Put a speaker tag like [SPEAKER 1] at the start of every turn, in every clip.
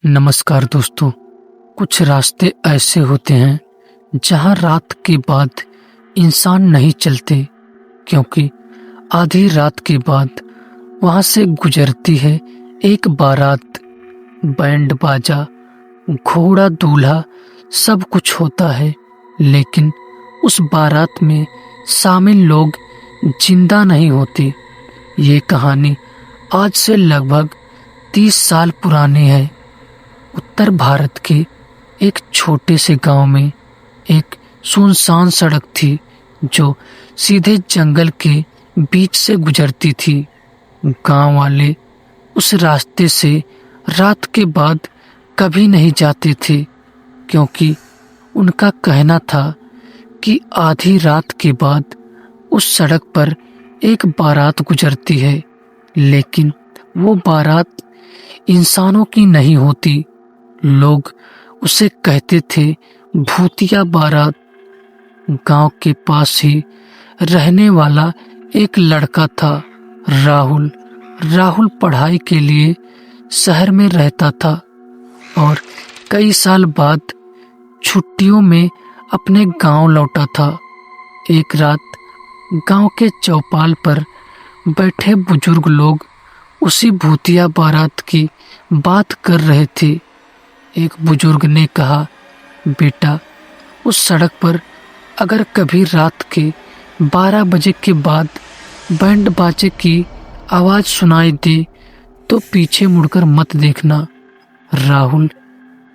[SPEAKER 1] नमस्कार दोस्तों। कुछ रास्ते ऐसे होते हैं जहां रात के बाद इंसान नहीं चलते, क्योंकि आधी रात के बाद वहां से गुजरती है एक बारात। बैंड बाजा, घोड़ा, दूल्हा, सब कुछ होता है, लेकिन उस बारात में शामिल लोग जिंदा नहीं होते। ये कहानी आज से लगभग 30 साल पुरानी है। उत्तर भारत के एक छोटे से गांव में एक सुनसान सड़क थी जो सीधे जंगल के बीच से गुजरती थी। गांव वाले उस रास्ते से रात के बाद कभी नहीं जाते थे, क्योंकि उनका कहना था कि आधी रात के बाद उस सड़क पर एक बारात गुजरती है, लेकिन वो बारात इंसानों की नहीं होती। लोग उसे कहते थे भूतिया बारात। गांव के पास ही रहने वाला एक लड़का था, राहुल। राहुल पढ़ाई के लिए शहर में रहता था और कई साल बाद छुट्टियों में अपने गांव लौटा था। एक रात गांव के चौपाल पर बैठे बुजुर्ग लोग उसी भूतिया बारात की बात कर रहे थे। एक बुजुर्ग ने कहा, बेटा, उस सड़क पर अगर कभी रात के 12 बजे के बाद बैंड बाजे की आवाज सुनाई दे तो पीछे मुड़कर मत देखना। राहुल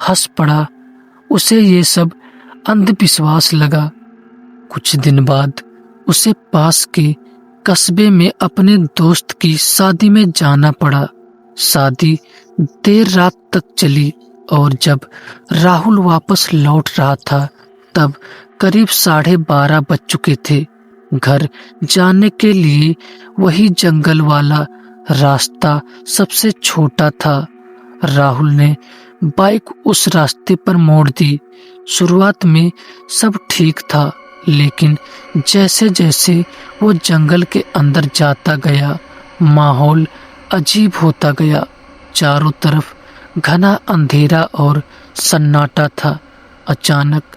[SPEAKER 1] हंस पड़ा। उसे ये सब अंधविश्वास लगा। कुछ दिन बाद उसे पास के कस्बे में अपने दोस्त की शादी में जाना पड़ा। शादी देर रात तक चली और जब राहुल वापस लौट रहा था तब करीब 12:30 बज चुके थे। घर जाने के लिए वही जंगल वाला रास्ता सबसे छोटा था। राहुल ने बाइक उस रास्ते पर मोड़ दी। शुरुआत में सब ठीक था, लेकिन जैसे जैसे वो जंगल के अंदर जाता गया, माहौल अजीब होता गया। चारों तरफ घना अंधेरा और सन्नाटा था। अचानक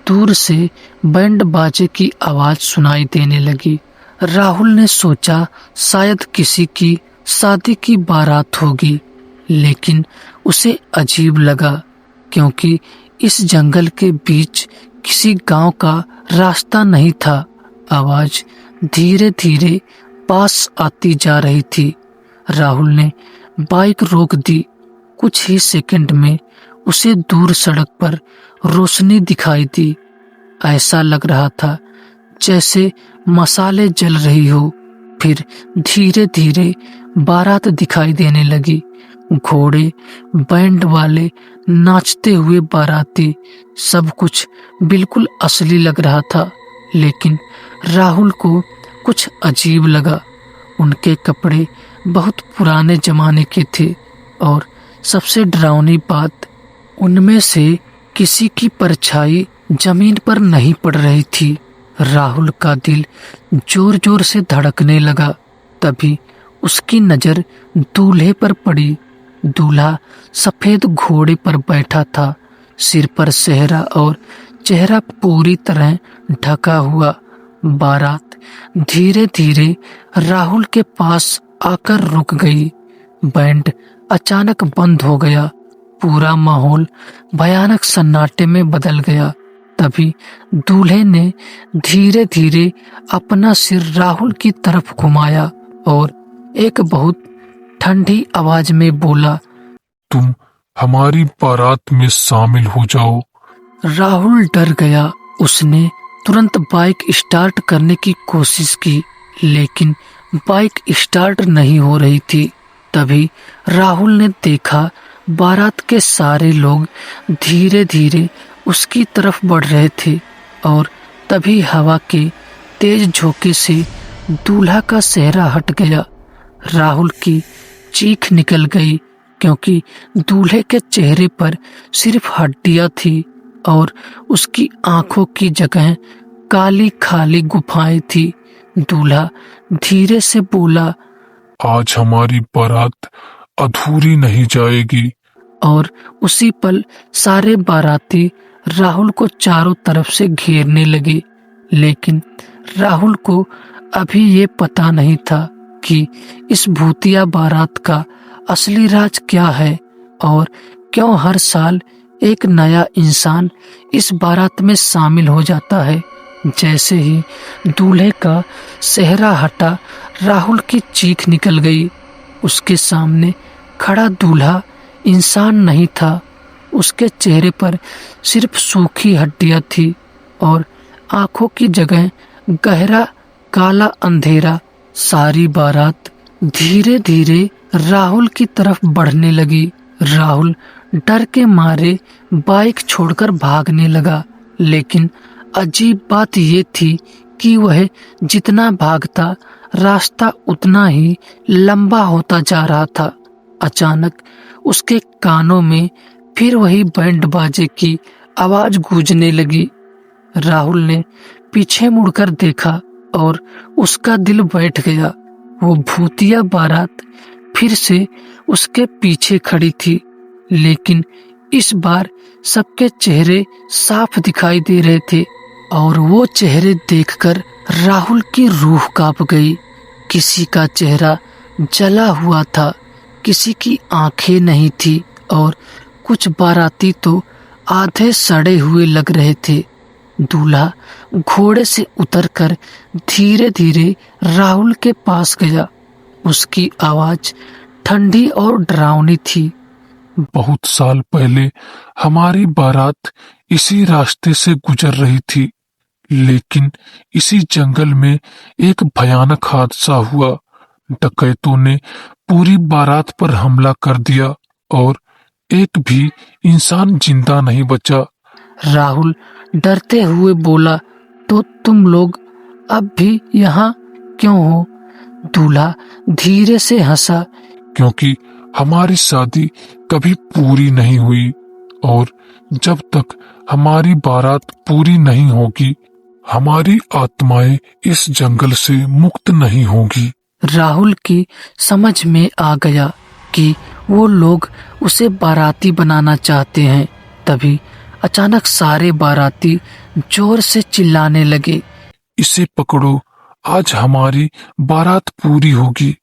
[SPEAKER 1] दूर से बैंड बाजे की आवाज सुनाई देने लगी। राहुल ने सोचा शायद किसी की शादी की बारात होगी, लेकिन उसे अजीब लगा, क्योंकि इस जंगल के बीच किसी गांव का रास्ता नहीं था। आवाज धीरे धीरे पास आती जा रही थी। राहुल ने बाइक रोक दी। कुछ ही सेकंड में उसे दूर सड़क पर रोशनी दिखाई दी। ऐसा लग रहा था जैसे मसाले जल रही हो। फिर धीरे धीरे बारात दिखाई देने लगी। घोड़े, बैंड वाले, नाचते हुए बाराती, सब कुछ बिल्कुल असली लग रहा था। लेकिन राहुल को कुछ अजीब लगा। उनके कपड़े बहुत पुराने जमाने के थे और सबसे डरावनी बात, उनमें से किसी की परछाई जमीन पर नहीं पड़ रही थी। राहुल का दिल जोर जोर से धड़कने लगा। तभी उसकी नजर दूल्हे पर पड़ी। दूल्हा सफेद घोड़े पर बैठा था, सिर पर सेहरा और चेहरा पूरी तरह ढका हुआ। बारात धीरे धीरे राहुल के पास आकर रुक गई। बैंड अचानक बंद हो गया। पूरा माहौल भयानक सन्नाटे में बदल गया। तभी दूल्हे ने धीरे धीरे अपना सिर राहुल की तरफ घुमाया और एक बहुत ठंडी आवाज में बोला,
[SPEAKER 2] तुम हमारी बारात में शामिल हो जाओ।
[SPEAKER 1] राहुल डर गया। उसने तुरंत बाइक स्टार्ट करने की कोशिश की, लेकिन बाइक स्टार्ट नहीं हो रही थी। तभी राहुल ने देखा बारात के सारे लोग धीरे धीरे उसकी तरफ बढ़ रहे थे और तभी हवा के तेज झोंके से दूल्हा का सेहरा हट गया। राहुल की चीख निकल गई, क्योंकि दूल्हे के चेहरे पर सिर्फ हड्डियां थी और उसकी आंखों की जगह काली खाली गुफाएं थी। दूल्हा धीरे से बोला,
[SPEAKER 2] आज हमारी बारात अधूरी नहीं जाएगी।
[SPEAKER 1] और उसी पल सारे बाराती राहुल को चारों तरफ से घेरने लगे। लेकिन राहुल को अभी ये पता नहीं था कि इस भूतिया बारात का असली राज क्या है और क्यों हर साल एक नया इंसान इस बारात में शामिल हो जाता है। जैसे ही दूल्हे का सेहरा हटा, राहुल की चीख निकल गई। उसके सामने खड़ा दूल्हा इंसान नहीं था। उसके चेहरे पर सिर्फ सूखी हड्डियां थी और आंखों की जगह गहरा काला अंधेरा। सारी बारात धीरे धीरे राहुल की तरफ बढ़ने लगी। राहुल डर के मारे बाइक छोड़कर भागने लगा, लेकिन अजीब बात ये थी कि वह जितना भागता रास्ता उतना ही लंबा होता जा रहा था। अचानक उसके कानों में फिर वही बैंड बाजे की आवाज गूंजने लगी। राहुल ने पीछे मुड़कर देखा और उसका दिल बैठ गया। वो भूतिया बारात फिर से उसके पीछे खड़ी थी, लेकिन इस बार सबके चेहरे साफ दिखाई दे रहे थे और वो चेहरे देखकर राहुल की रूह कांप गई। किसी का चेहरा जला हुआ था, किसी की आंखें नहीं थी और कुछ बाराती तो आधे सड़े हुए लग रहे थे। दूल्हा घोड़े से उतरकर धीरे धीरे राहुल के पास गया। उसकी आवाज ठंडी और डरावनी थी।
[SPEAKER 2] बहुत साल पहले हमारी बारात इसी रास्ते से गुजर रही थी, लेकिन इसी जंगल में एक भयानक हादसा हुआ। डकैतों ने पूरी बारात पर हमला कर दिया और एक भी इंसान जिंदा नहीं बचा।
[SPEAKER 1] राहुल डरते हुए बोला, तो तुम लोग अब भी यहाँ क्यों हो? दूल्हा धीरे से हंसा,
[SPEAKER 2] क्योंकि हमारी शादी कभी पूरी नहीं हुई और जब तक हमारी बारात पूरी नहीं होगी, हमारी आत्माएं इस जंगल से मुक्त नहीं होगी।
[SPEAKER 1] राहुल की समझ में आ गया कि वो लोग उसे बाराती बनाना चाहते हैं। तभी अचानक सारे बाराती जोर से चिल्लाने लगे,
[SPEAKER 2] इसे पकड़ो, आज हमारी बारात पूरी होगी।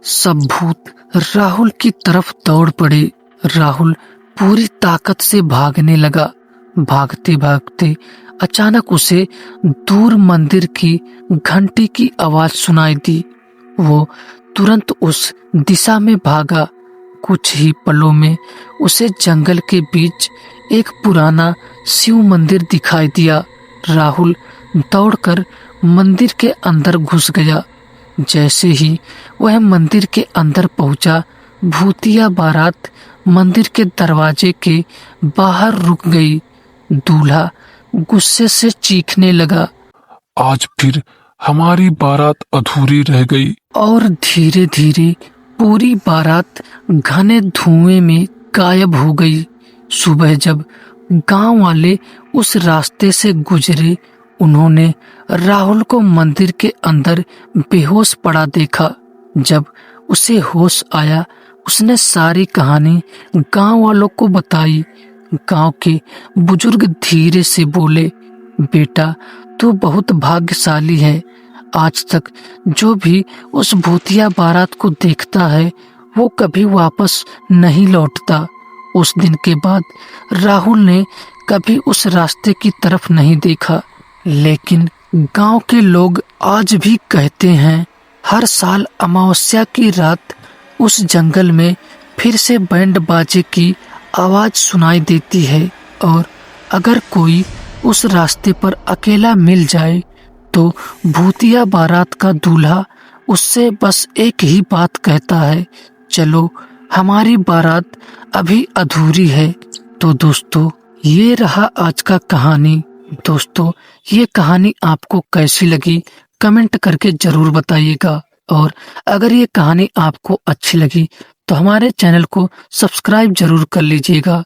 [SPEAKER 1] सब भूत राहुल की तरफ दौड़ पड़े। राहुल पूरी ताकत से भागने लगा। भागते भागते अचानक उसे दूर मंदिर की घंटी की आवाज सुनाई दी। वो तुरंत उस दिशा में भागा। कुछ ही पलों में उसे जंगल के बीच एक पुराना शिव मंदिर दिखाई दिया। राहुल दौड़कर मंदिर के अंदर घुस गया। जैसे ही वह मंदिर के अंदर पहुंचा, भूतिया बारात मंदिर के दरवाजे के बाहर रुक गई। दूल्हा गुस्से से चीखने लगा,
[SPEAKER 2] आज फिर हमारी बारात अधूरी रह गई।
[SPEAKER 1] और धीरे धीरे पूरी बारात घने धुएं में गायब हो गई। सुबह जब गांव वाले उस रास्ते से गुजरे, उन्होंने राहुल को मंदिर के अंदर बेहोश पड़ा देखा। जब उसे होश आया, उसने सारी कहानी गांव वालों को बताई। गांव के बुजुर्ग धीरे से बोले, बेटा, तू बहुत भाग्यशाली है। आज तक जो भी उस भूतिया बारात को देखता है, वो कभी वापस नहीं लौटता। उस दिन के बाद राहुल ने कभी उस रास्ते की तरफ नहीं देखा। लेकिन गांव के लोग आज भी कहते हैं, हर साल अमावस्या की रात उस जंगल में फिर से बैंड बाजे की आवाज सुनाई देती है और अगर कोई उस रास्ते पर अकेला मिल जाए तो भूतिया बारात का दूल्हा उससे बस एक ही बात कहता है, चलो हमारी बारात अभी अधूरी है। तो दोस्तों, ये रहा आज का कहानी। दोस्तों, ये कहानी आपको कैसी लगी कमेंट करके जरूर बताइएगा। और अगर ये कहानी आपको अच्छी लगी तो हमारे चैनल को सब्सक्राइब जरूर कर लीजिएगा।